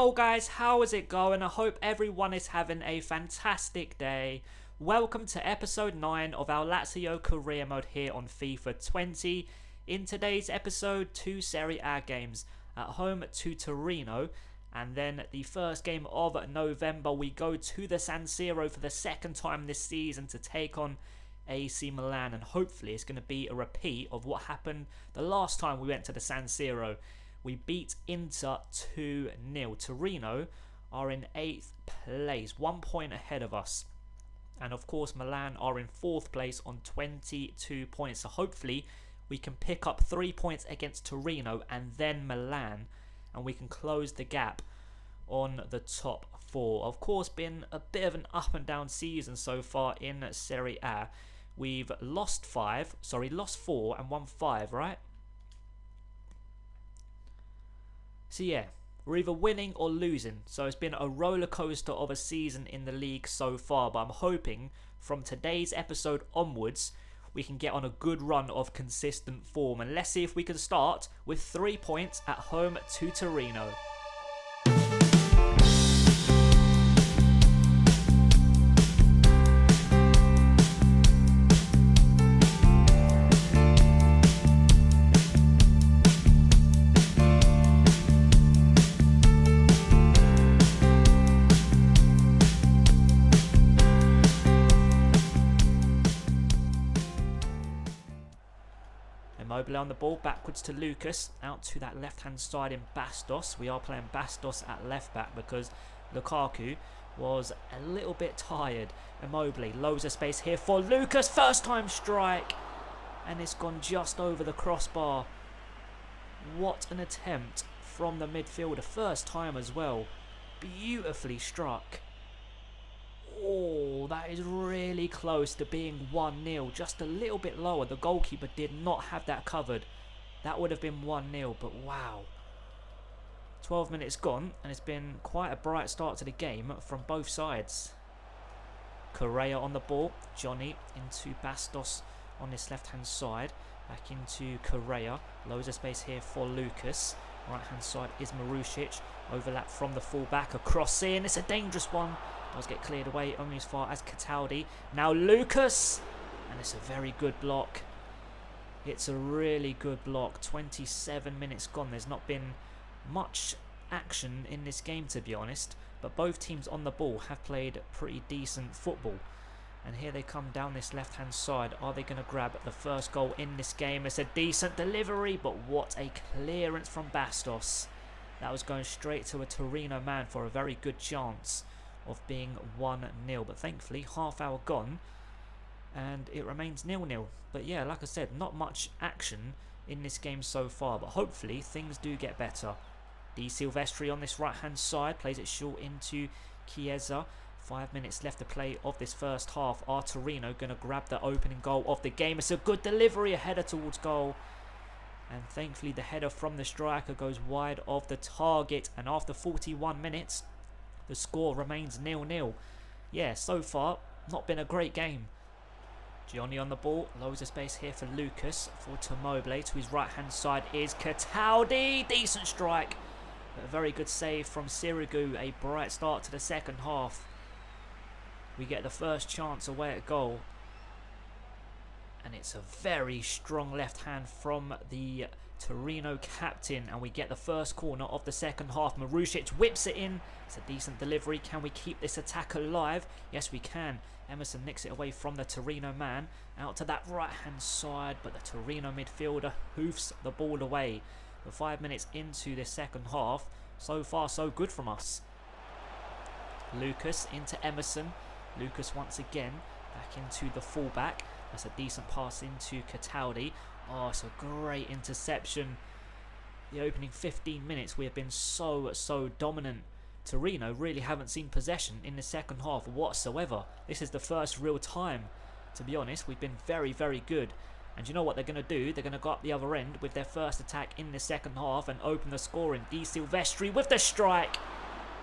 Yo guys, how is it going? I hope everyone is having a fantastic day. Welcome to episode 9 of our Lazio career mode here on FIFA 20. In today's episode, 2 Serie A games. At home to Torino, and then the first game of November we go to the San Siro for the second time this season to take on AC Milan, and hopefully it's going to be a repeat of what happened the last time we went to the San Siro. We beat Inter 2-0. Torino are in 8th place, 1 point ahead of us. And of course Milan are in 4th place on 22 points. So hopefully we can pick up 3 points against Torino and then Milan, and we can close the gap on the top 4. Of course, been a bit of an up and down season so far in Serie A. We've lost 4 and won 5, right? So yeah, we're either winning or losing. So it's been a roller coaster of a season in the league so far. But I'm hoping from today's episode onwards, we can get on a good run of consistent form. And let's see if we can start with 3 points at home to Torino. Immobile on the ball, backwards to Lucas, out to that left-hand side in Bastos. We are playing Bastos at left-back because Lukaku was a little bit tired. Immobile, loads of space here for Lucas, first-time strike, and it's gone just over the crossbar. What an attempt from the midfielder, first time as well. Beautifully struck. Oh, that is really close to being 1-0. Just a little bit lower. The goalkeeper did not have that covered. That would have been 1-0, but wow. 12 minutes gone, and it's been quite a bright start to the game from both sides. Correa on the ball. Johnny into Bastos on this left-hand side. Back into Correa. Loads of space here for Lucas. Right-hand side is Marusic. Overlap from the full-back. A cross in. It's a dangerous one. Does get cleared away only as far as Cataldi. Now Lucas, and it's a very good block. It's a really good block. 27 minutes gone. There's not been much action in this game, to be honest, but both teams on the ball have played pretty decent football. And here they come down this left hand side. Are they going to grab the first goal in this game? It's a decent delivery, but what a clearance from Bastos. That was going straight to a Torino man for a very good chance of being 1-0, but thankfully half hour gone and it remains 0-0. But yeah, like I said, not much action in this game so far, but hopefully things do get better. Di Silvestri on this right hand side plays it short into Chiesa. 5 minutes left to play of this first half. Are Torino going to grab the opening goal of the game? It's a good delivery, a header towards goal, and thankfully the header from the striker goes wide of the target. And after 41 minutes the score remains 0-0. Yeah, so far, not been a great game. Gianni on the ball. Loads of space here for Lucas. For Immobile. To his right-hand side is Cataldi. Decent strike. But a very good save from Sirigu. A bright start to the second half. We get the first chance away at goal. And it's a very strong left hand from the Torino captain, and we get the first corner of the second half. Marusic whips it in. It's a decent delivery. Can we keep this attack alive? Yes, we can. Emerson nicks it away from the Torino man. Out to that right-hand side, but the Torino midfielder hoofs the ball away. We're 5 minutes into the second half. So far, so good from us. Lucas into Emerson. Lucas once again back into the fullback. That's a decent pass into Cataldi. Oh, it's a great interception. The opening 15 minutes we have been so dominant. Torino really haven't seen possession in the second half whatsoever. This is the first real time, to be honest. We've been very good. And you know what they're going to do? They're going to go up the other end with their first attack in the second half and open the scoring. Di Silvestri with the strike.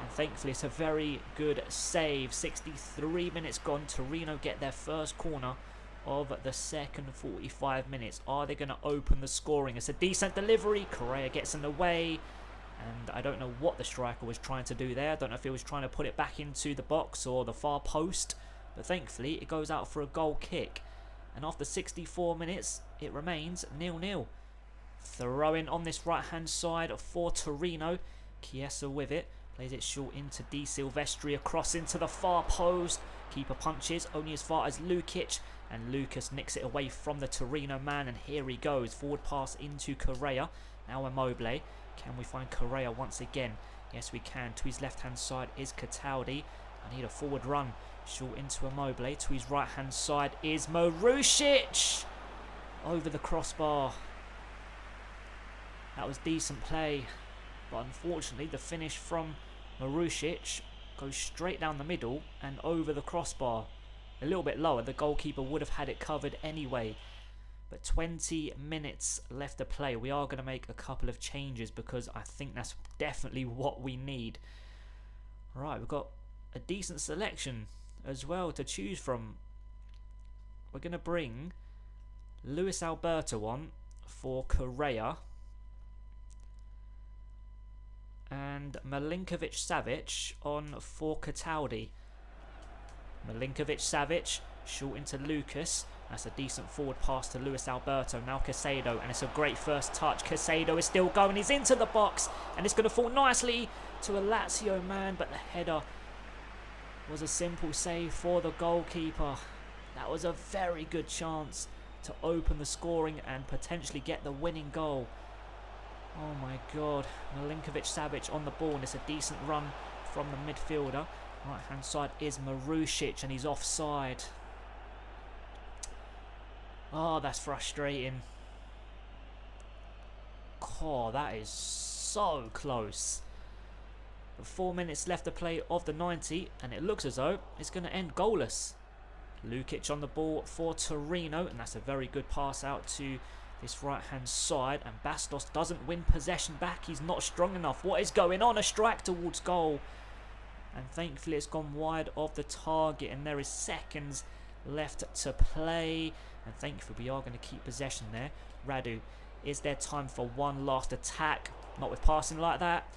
And thankfully it's a very good save. 63 minutes gone. Torino get their first corner of the second 45 minutes. Are they going to open the scoring? It's a decent delivery. Correa gets in the way. And I don't know what the striker was trying to do there. I don't know if he was trying to put it back into the box or the far post. But thankfully, it goes out for a goal kick. And after 64 minutes, it remains 0-0. Throw-in on this right-hand side for Torino. Chiesa with it. Plays it short into Di Silvestri. Across into the far post. Keeper punches only as far as Lukic. And Lucas nicks it away from the Torino man. And here he goes. Forward pass into Correa. Now Immobile. Can we find Correa once again? Yes, we can. To his left-hand side is Cataldi. I need a forward run. Short into Immobile. To his right-hand side is Marušić. Over the crossbar. That was decent play. But unfortunately, the finish from Marušić goes straight down the middle and over the crossbar. A little bit lower. The goalkeeper would have had it covered anyway. But 20 minutes left to play. We are going to make a couple of changes because I think that's definitely what we need. Right, we've got a decent selection as well to choose from. We're going to bring Luis Alberto on for Correa. And Milinkovic-Savic on for Cataldi. Milinkovic-Savic short into Lucas. That's a decent forward pass to Luis Alberto. Now Caicedo, and it's a great first touch. Caicedo is still going. He's into the box, and it's going to fall nicely to a Lazio man, but the header was a simple save for the goalkeeper. That was a very good chance to open the scoring and potentially get the winning goal. Oh my God. Milinkovic-Savic on the ball, and it's a decent run from the midfielder. Right hand side is Marušić, and he's offside. Oh, that's frustrating. Oh, that is so close. But 4 minutes left to play of the 90, and it looks as though it's going to end goalless. Lukic on the ball for Torino, and that's a very good pass out to this right-hand side. And Bastos doesn't win possession back. He's not strong enough. What is going on? A strike towards goal. And thankfully it's gone wide of the target, and there is seconds left to play. And thankfully we are going to keep possession there. Radu, is there time for one last attack? Not with passing like that.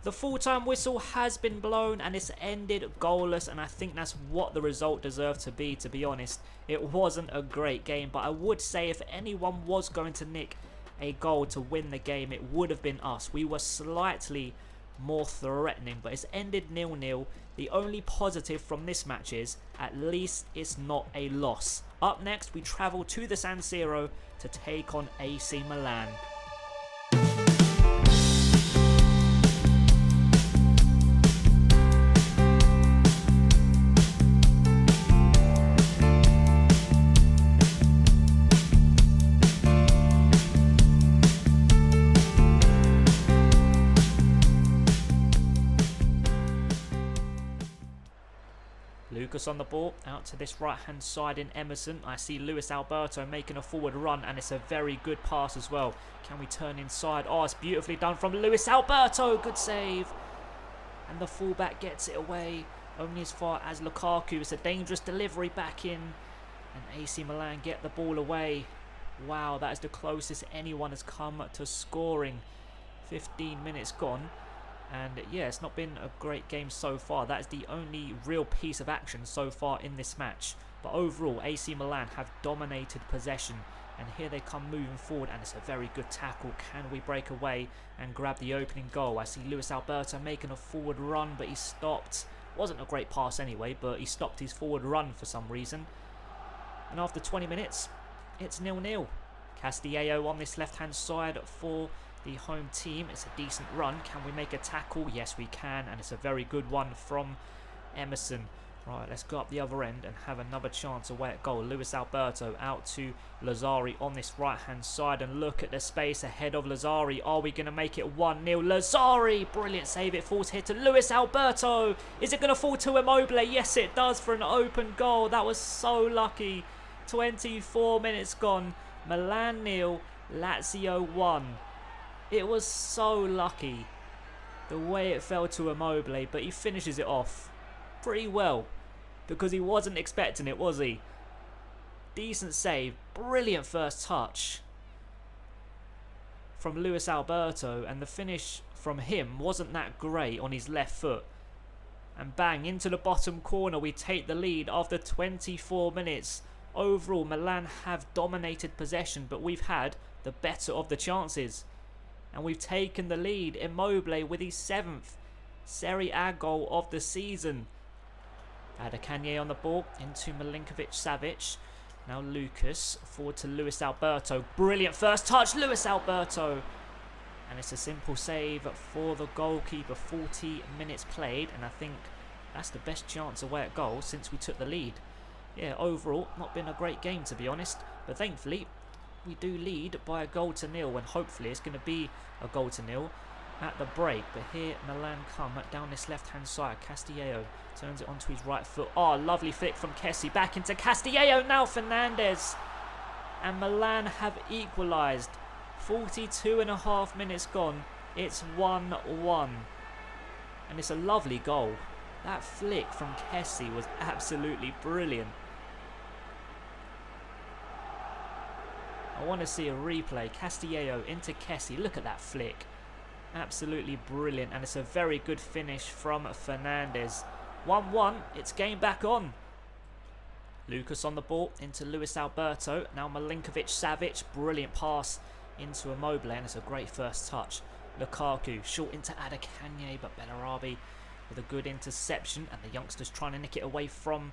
The full-time whistle has been blown and it's ended goalless, and I think that's what the result deserved to be honest. It wasn't a great game, but I would say if anyone was going to nick a goal to win the game, it would have been us. We were slightly more threatening, but it's ended 0-0. The only positive from this match is at least it's not a loss. Up next, we travel to the San Siro to take on AC Milan. Lucas on the ball, out to this right-hand side in Emerson. I see Luis Alberto making a forward run, and it's a very good pass as well. Can we turn inside? Oh, it's beautifully done from Luis Alberto. Good save. And the fullback gets it away, only as far as Lukaku. It's a dangerous delivery back in, and AC Milan get the ball away. Wow, that is the closest anyone has come to scoring. 15 minutes gone. And yeah, it's not been a great game so far. That is the only real piece of action so far in this match. But overall, AC Milan have dominated possession. And here they come moving forward, and it's a very good tackle. Can we break away and grab the opening goal? I see Luis Alberto making a forward run, but he stopped. Wasn't a great pass anyway, but he stopped his forward run for some reason. And after 20 minutes, it's 0-0. Castillejo on this left-hand side for the home team. It's a decent run. Can we make a tackle? Yes, we can, and it's a very good one from Emerson. Right, let's go up the other end and have another chance away at goal. Luis Alberto out to Lazzari on this right-hand side, and look at the space ahead of Lazzari. Are we going to make it 1-0? Lazzari! Brilliant save. It falls here to Luis Alberto. Is it going to fall to Immobile? Yes, it does, for an open goal. That was so lucky. 24 minutes gone. Milan 0, Lazio 1. It was so lucky the way it fell to Immobile, but he finishes it off pretty well because he wasn't expecting it, was he? Decent save, brilliant first touch from Luis Alberto, and the finish from him wasn't that great on his left foot. And bang, into the bottom corner, we take the lead after 24 minutes. Overall, Milan have dominated possession, but we've had the better of the chances. And we've taken the lead. Immobile with his 7th Serie A goal of the season. Adekanye on the ball into Milinkovic-Savic. Now Lucas forward to Luis Alberto. Brilliant first touch, Luis Alberto. And it's a simple save for the goalkeeper. 40 minutes played, and I think that's the best chance away at goal since we took the lead. Yeah, overall, not been a great game to be honest, but thankfully we do lead by a 1-0, and hopefully it's going to be a 1-0 at the break. But here Milan come down this left-hand side. Castillejo turns it onto his right foot. Oh, lovely flick from Kessie. Back into Castillejo, now Fernandez. And Milan have equalised. 42.5 minutes gone. It's 1-1. And it's a lovely goal. That flick from Kessie was absolutely brilliant. I want to see a replay. Castillejo into Kessie. Look at that flick. Absolutely brilliant. And it's a very good finish from Fernandez. 1-1. It's game back on. Lucas on the ball into Luis Alberto. Now Milinkovic-Savic. Brilliant pass into Immobile. And it's a great first touch. Lukaku short into Adekanye, but Bellarabi with a good interception. And the youngsters trying to nick it away from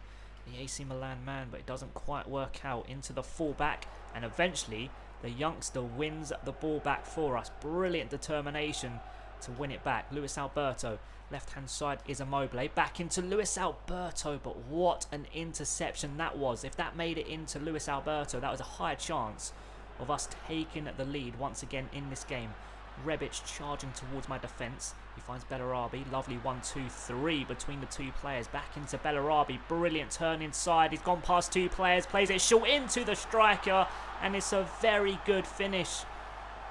the AC Milan man, but it doesn't quite work out. Into the fullback, and eventually the youngster wins the ball back for us. Brilliant determination to win it back. Luis Alberto, left hand side is Immobile, back into Luis Alberto, but what an interception that was. If that made it into Luis Alberto, that was a high chance of us taking the lead once again in this game. Rebic charging towards my defence. He finds Bellarabi. Lovely 1-2-3 between the two players. Back into Bellarabi. Brilliant turn inside. He's gone past two players. Plays it short into the striker. And it's a very good finish.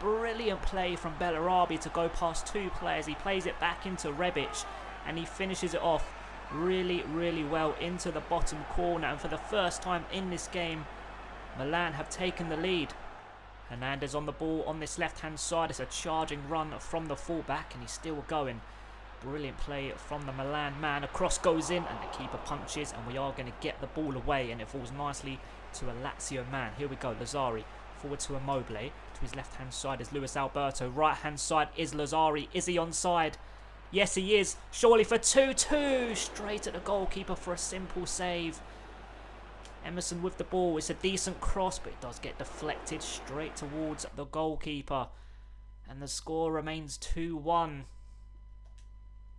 Brilliant play from Bellarabi to go past two players. He plays it back into Rebic. And he finishes it off really, really well into the bottom corner. And for the first time in this game, Milan have taken the lead. Hernandez on the ball on this left-hand side. It's a charging run from the fullback, and he's still going. Brilliant play from the Milan man. A cross goes in, and the keeper punches, and we are going to get the ball away, and it falls nicely to a Lazio man. Here we go, Lazzari forward to Immobile. To his left-hand side is Luis Alberto. Right-hand side is Lazzari. Is he onside? Yes, he is. Surely for 2-2. Straight at the goalkeeper for a simple save. Emerson with the ball. It's a decent cross, but it does get deflected straight towards the goalkeeper. And the score remains 2-1.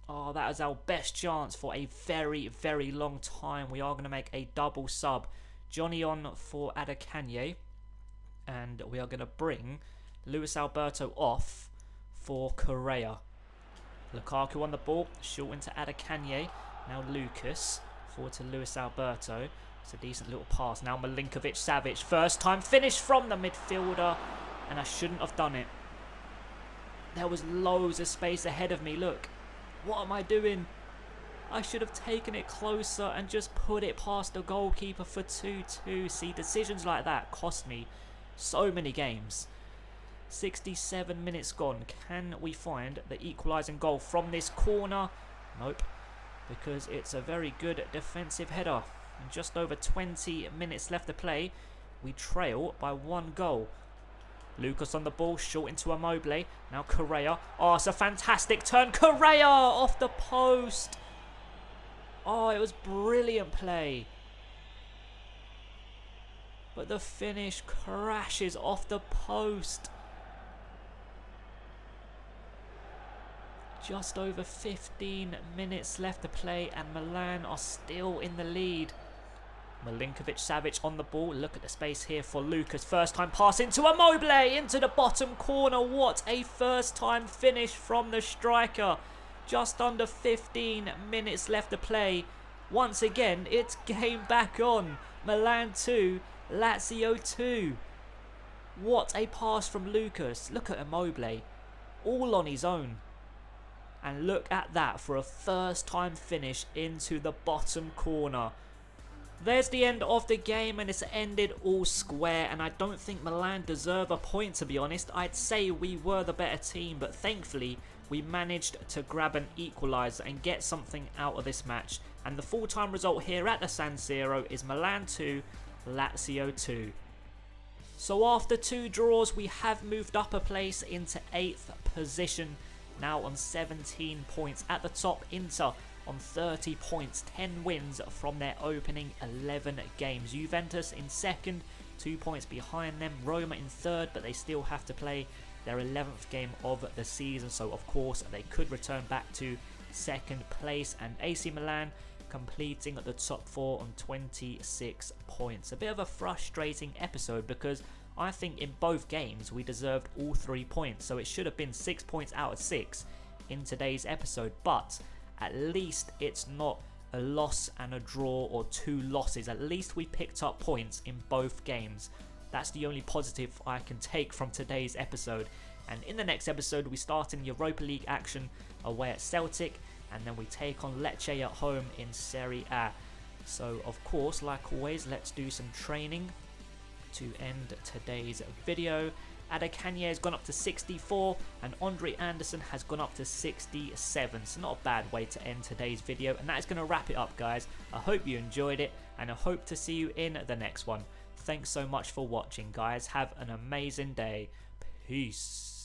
Oh, that is our best chance for a very, very long time. We are going to make a double sub. Johnny on for Adekanye. And we are going to bring Luis Alberto off for Correa. Lukaku on the ball. Short into Adekanye. Now Lucas. Forward to Luis Alberto. It's a decent little pass. Now Milinkovic-Savic. First time finish from the midfielder. And I shouldn't have done it. There was loads of space ahead of me. Look. What am I doing? I should have taken it closer and just put it past the goalkeeper for 2-2. See, decisions like that cost me so many games. 67 minutes gone. Can we find the equalising goal from this corner? Nope. Because it's a very good defensive header. And just over 20 minutes left to play. We trail by 1 goal. Lucas on the ball, short into Immobile. Now Correa. Oh, it's a fantastic turn. Correa off the post. Oh, it was brilliant play. But the finish crashes off the post. Just over 15 minutes left to play, and Milan are still in the lead. Milinkovic-Savic on the ball. Look at the space here for Lucas. First time pass into Immobile, into the bottom corner. What a first time finish from the striker. Just under 15 minutes left to play. Once again, it's game back on. Milan 2, Lazio 2. What a pass from Lucas. Look at Immobile. All on his own. And look at that for a first time finish into the bottom corner. There's the end of the game, and it's ended all square, and I don't think Milan deserve a point, to be honest. I'd say we were the better team, but thankfully we managed to grab an equaliser and get something out of this match. And the full-time result here at the San Siro is Milan 2, Lazio 2. So after 2 draws, we have moved up a place into 8th position, now on 17 points. At the top, Inter on 30 points, 10 wins from their opening 11 games. Juventus in 2nd, 2 points behind them. Roma in 3rd, but they still have to play their 11th game of the season, so of course they could return back to 2nd place. And AC Milan completing at the top 4 on 26 points. A bit of a frustrating episode because I think in both games we deserved all 3 points, so it should have been 6 points out of 6 in today's episode, but at least it's not a loss and a draw or 2 losses. At least we picked up points in both games. That's the only positive I can take from today's episode. And in the next episode, we start in Europa League action away at Celtic, and then we take on Lecce at home in Serie A. So of course, like always, let's do some training to end today's video. Adekanye has gone up to 64 and Andre Anderson has gone up to 67. So not a bad way to end today's video, and that is going to wrap it up, guys. I hope you enjoyed it, and I hope to see you in the next one. Thanks so much for watching, guys. Have an amazing day. Peace.